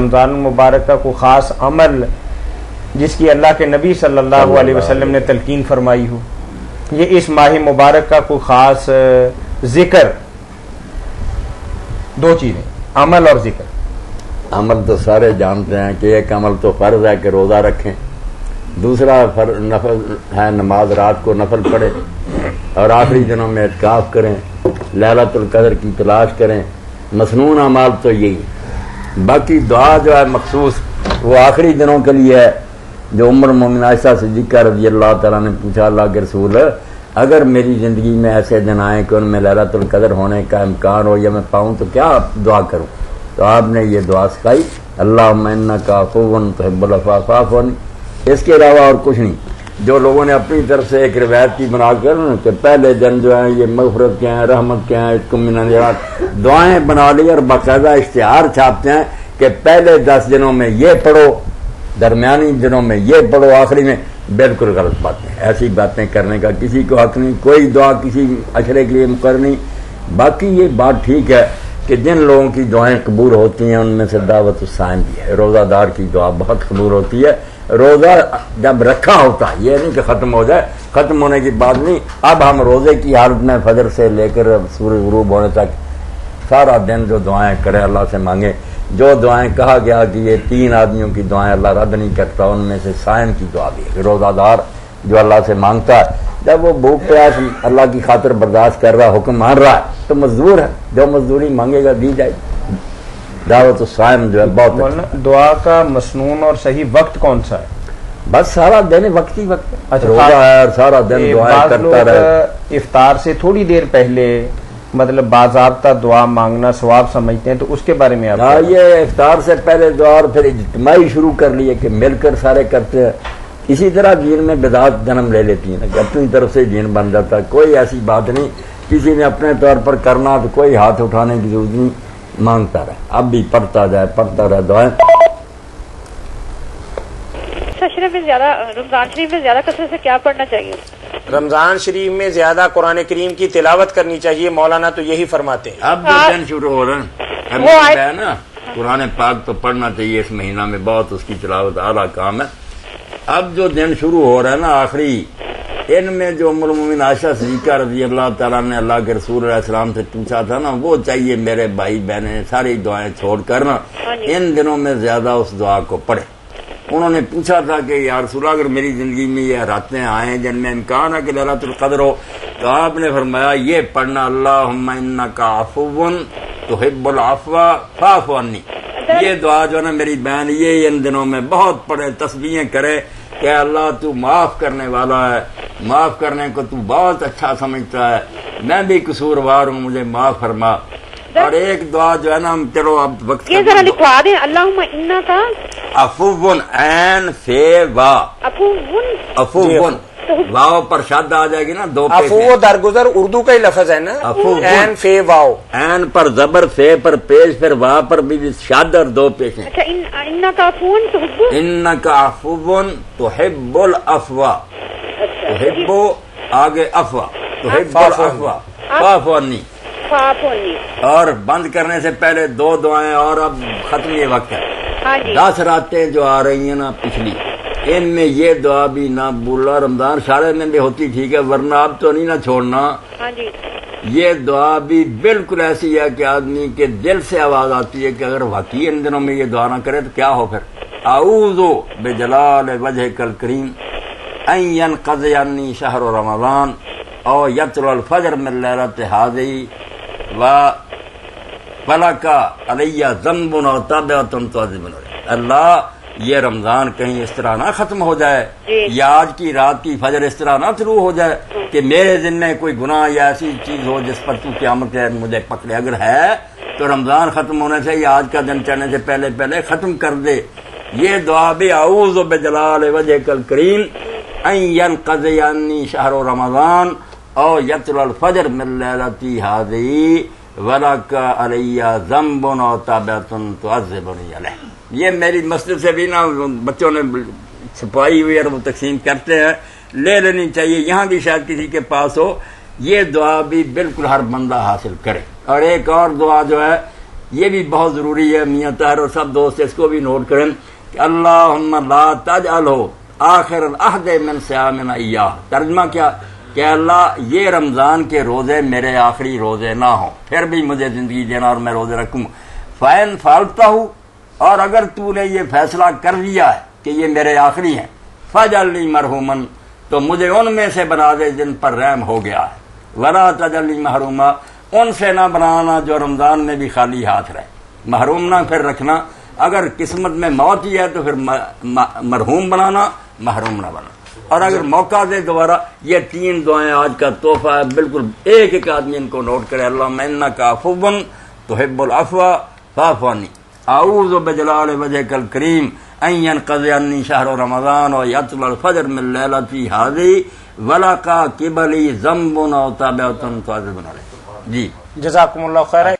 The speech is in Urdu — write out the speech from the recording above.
رمضان المبارک کا کوئی خاص عمل جس کی اللہ کے نبی صلی اللہ علیہ وسلم نے تلقین فرمائی ہو، یہ اس ماہ مبارک کا کوئی خاص ذکر؟ دو چیزیں، عمل اور ذکر۔ عمل تو سارے جانتے ہیں کہ ایک عمل تو فرض ہے کہ روزہ رکھیں، دوسرا نفل ہے نماز رات کو نفل پڑھیں اور آخری دنوں میں اعتکاف کریں، لیلۃ القدر کی تلاش کریں۔ مسنون اعمال تو یہی، باقی دعا جو ہے مخصوص وہ آخری دنوں کے لیے ہے، جو ام المومنین عائشہ صدیقہ رضی اللہ تعالیٰ نے پوچھا اللہ کے رسول اگر میری زندگی میں ایسے دن آئیں کہ ان میں لیلۃ القدر ہونے کا امکان ہو یا میں پاؤں تو کیا دعا کروں؟ تو آپ نے یہ دعا سکھائی، اللہم انک عفو تحب العفو فاعف عنی۔ اس کے علاوہ اور کچھ نہیں۔ جو لوگوں نے اپنی طرف سے ایک روایت کی بنا کر کہ پہلے دن جو ہے یہ مغفرت کے ہیں، رحمت کے ہیں، عتق من النار دعائیں بنا لی اور باقاعدہ اشتہار چھاپتے ہیں کہ پہلے 10 دنوں میں یہ پڑھو، درمیانی دنوں میں یہ پڑھو، آخری میں۔ بالکل غلط باتیں، ایسی باتیں کرنے کا کسی کو حق نہیں، کوئی دعا کسی اشرے کے لیے مقرر نہیں۔ باقی یہ بات ٹھیک ہے کہ جن لوگوں کی دعائیں قبول ہوتی ہیں ان میں سے دعوت الصائم بھی ہے، روزہ دار کی دعا بہت قبول ہوتی ہے۔ روزہ جب رکھا ہوتا ہے، یہ نہیں کہ ختم ہو جائے، ختم ہونے کی بات نہیں۔ اب ہم روزے کی حالت میں فجر سے لے کر سورج غروب ہونے تک سارا دن جو دعائیں کریں اللہ سے مانگیں۔ جو دعائیں کہا گیا کہ یہ 3 آدمیوں کی دعائیں اللہ رد نہیں کرتا، ان میں سے صائم کی دعا بھی ہے۔ روزہ دار جو اللہ سے مانگتا ہے، جب وہ بھوک پیاس اللہ کی خاطر برداشت کر رہا ہے، حکم مان رہا ہے، تو مزدور ہے، جو مزدوری مانگے گا دی جائے۔ دعوت الصائم جو ہے بہت اچھا۔ دعا کا مسنون اور صحیح وقت کون سا ہے؟ بس سارا دن وقتی وقت روزہ ہے اور سارا دن دعائیں کرتا رہے۔ افطار سے تھوڑی دیر پہلے مطلب باضابطہ دعا مانگنا ثواب سمجھتے ہیں، تو اس کے بارے میں آپ یہ افطار سے پہلے دعا اور پھر اجتماعی شروع کر لیے کہ مل کر سارے کرتے ہیں۔ اسی طرح دین میں بدعت جنم لے لیتی ہیں کہ اپنی طرف سے دین بن جاتا ہے۔ کوئی ایسی بات نہیں، کسی نے اپنے طور پر کرنا تو کوئی ہاتھ اٹھانے کی ضرورت نہیں، مانگتا رہے، اب بھی پڑھتا رہے دعائیں۔ رمضان شریف میں زیادہ کثرت سے کیا پڑھنا چاہیے؟ رمضان شریف میں زیادہ قرآن کریم کی تلاوت کرنی چاہیے، مولانا تو یہی فرماتے ہیں۔ اب جو دن شروع ہو رہا ہے نا، قرآن پاک تو پڑھنا چاہیے اس مہینہ میں، بہت اس کی تلاوت اعلیٰ کام ہے۔ اب جو دن شروع ہو رہا ہے نا آخری، ان میں جو ام المومنین عائشہ صدیقہ رضی اللہ تعالیٰ نے اللہ کے رسول علیہ السلام سے پوچھا تھا نا، وہ چاہیے میرے بھائی بہنیں ساری دعائیں چھوڑ کر نا ان دنوں میں زیادہ اس دعا کو پڑھیں۔ انہوں نے پوچھا تھا کہ یا رسول اللہ اگر میری زندگی میں یہ راتیں آئیں جن میں امکان ہے کہ لیلۃ القدر ہو، تو آپ نے فرمایا یہ پڑھنا، اللہم انک عفو تحب العفو فاعف عنی۔ یہ دعا جو ہے نا میری بہن یہ ان دنوں میں بہت پڑھے، تسبیحیں کرے کہ اللہ تو معاف کرنے والا ہے، معاف کرنے کو تو بہت اچھا سمجھتا ہے، میں بھی قصوروار ہوں، مجھے معاف فرما۔ اور ایک دعا جو ہے نا، چلو اب وقت یہ ذرا لکھوا دیں، اللہم انک عفو عین فے وا، عفو واو پر شد آ جائے گی نا، دو پیش عفو درگزر اردو کا ہی لفظ ہے نا، عین فے واو، عین پر زبر، فے پر پیش، پھر وا پر بھی شد اور 2 پیش ہیں۔ اچھا، انک عفو انک عفو تحب العفو، تحب آگے عفو، تحب العفو فاعف عنی۔ اور بند کرنے سے پہلے 2 دعائیں اور، اب ختم یہ وقت ہے۔ 10 راتیں جو آ رہی ہیں نا پچھلی، ان میں یہ دعا بھی نہ بولا، رمضان شارے میں بھی ہوتی ٹھیک ہے، ورنہ اب تو نہیں نہ چھوڑنا۔ یہ دعا بھی بالکل ایسی ہے کہ آدمی کے دل سے آواز آتی ہے کہ اگر واقعی ان دنوں میں یہ دعا نہ کرے تو کیا ہو پھر۔ اعوذ بجلال وجہک الکریم ان ینقضی عنی شہر رمضان او یطلع الفجر من لیلۃ ہذہ وَلَكَ عَلَيَّ ذَنْبٌ أَوْ تَابِعَةٌ تُعَذِّبُنِي۔ اللہ یہ رمضان کہیں اس طرح نہ ختم ہو جائے، یا آج کی رات کی فجر اس طرح نہ شروع ہو جائے کہ میرے ذمہ میں کوئی گناہ یا ایسی چیز ہو جس پر تو قیامت کے مجھے پکڑے۔ اگر ہے تو رمضان ختم ہونے سے یا آج کا دن چڑھنے سے پہلے ختم کر دے۔ یہ دعا بھی اعوذ بجلال وجہک الکریم ان ینقضی عنی شہر رمضان او یطلع الفجر من لیلۃ ہذہ وَلَكَ عَلَيَّ ذَنْبٌ أَوْ تَابِعَةٌ تُعَذِّبُنِي عَلَيْهِ۔ یہ میری مسجد سے بھی نا بچوں نے چھپائی ہوئی اور وہ تقسیم کرتے ہیں، لے لینی چاہیے، یہاں بھی شاید کسی کے پاس ہو۔ یہ دعا بھی بالکل ہر بندہ حاصل کرے۔ اور ایک اور دعا جو ہے یہ بھی بہت ضروری ہے میاں طاہر اور سب دوست اس کو بھی نوٹ کریں کہ اللہم لا تجعلہ آخر العہد من صیامنا ایاہ. ترجمہ کیا کہ اللہ یہ رمضان کے روزے میرے آخری روزے نہ ہوں، پھر بھی مجھے زندگی دینا اور میں روزے رکھوں. فَإِن فَعَلْتَهُ، اور اگر تو نے یہ فیصلہ کر لیا ہے کہ یہ میرے آخری ہیں، فَاجْعَلْنِي مَرْحُومًا، تو مجھے ان میں سے بنا دے جن پر رحم ہو گیا ہے. وَلَا تَجْعَلْنِي مَحْرُومًا، ان سے نہ بنانا جو رمضان میں بھی خالی ہاتھ رہے. محروم نہ پھر رکھنا، اگر قسمت میں موت ہی ہے تو پھر مرحوم بنانا، محروم نہ بنانا. اور اگر موقع دے دوبارہ، یہ 3 دعائیں آج کا تحفہ ہے، بالکل ایک ایک آدمی ان کو نوٹ کرے. اللہم انک عفو تحب العفو فاعف عنی، اعوذ بجلال وجہک الکریم ان ینقضی عنی شہر رمضان ویطلع الفجر من لیلتی ہذی ولقا قبلی ذنب او تابعۃ تعذب علیہ. جی جزاکم اللہ خیر.